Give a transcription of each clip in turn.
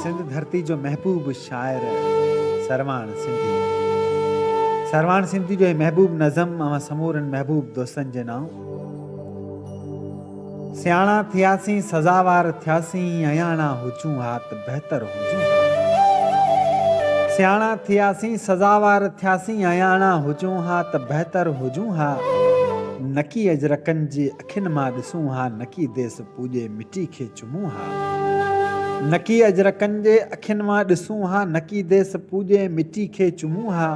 सिंध धरती जो महबूब शायर सरवाण सिंधी। सरवाण सिंधी जो महबूब नज़म अवां समूरनि महबूब दोस्तनि जे नाम। सियाणा थियासीं सज़ावार थियासीं अयाणा हुजूं हा त बहितर हुजूं हा। सियाणा थियासीं सज़ावार थियासीं अयाणा हुजूं हा त बहितर हुजूं हा। नकी अजरकनि जी अखियुनि मां ॾिसूं हा, नकी देस पूॼे मिटी खे चुमूं हा। नकी अजरकनि जे अखियुनि मां ॾिसूं हा, नकी देस पूॼे मिटी खे चुमूं हा।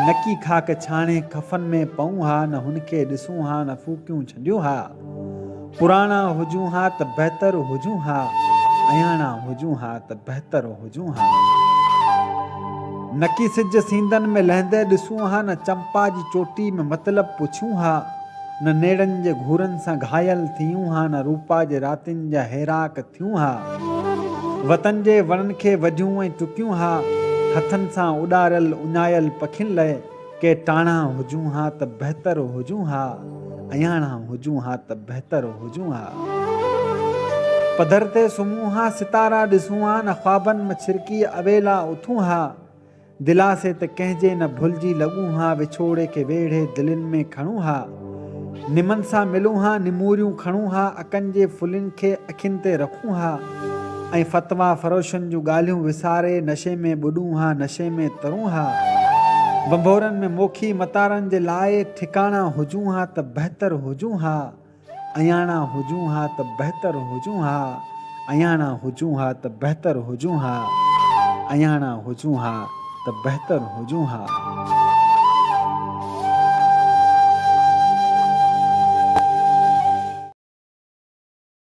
नकी खाक छाणे कफन में पऊं हा, न हुनखे ॾिसूं हा न फूकियूं छॾियूं हा। पुराणा हुजूं हा त बहितर हुजूं हा, अयाणा हुजूं हा त बहितर हुजूं हा। नकी सिज सींदनि में लहंदे ॾिसूं हा, न चंपा जी चोटी में मतिलब पुछूं हा। न नेड़नि जे घूरनि सां घायल थियूं हा, न रूपा जे रातिनि जा हैराक थियूं हा। वतन जे वणनि खे वढियूं ऐं टुकियूं हा, हथनि सां उॾारियल उञायल पखियुनि लाइ के टाणा हुजूं हा त बहितर हुजूं हा, अयाणा हुजूं हा त बहितर हुजूं हा। पधर ते सुम्हूं हा, सितारा ॾिसूं हा, न ख्वाबनि में छिरकी अवेला उथूं हा। दिलासे ते कंहिंजे न भुलिजी लॻूं हा, विछोड़े के वेढ़े दिलनि में खणूं हा। निमन सां मिलूं हा, निमूरियूं खणूं हा, अकनि जे फुलनि खे अखियुनि ते रखूं हा। ऐं फ़तवा फ़रोशनि जूं ॻाल्हियूं विसारे नशे में ॿुॾूं हा, नशे में तरूं हा। बंभोरनि में मोखी मतारनि जे लाइ ठिकाणा हुजूं हा त बहितर हुजूं हा। अयाणा हुजूं हा त बहितर हुजूं हा, अयाणा हुजूं हा त बहितर हुजूं हा, अयाणा हुजूं हा त बहितर हुजूं हा।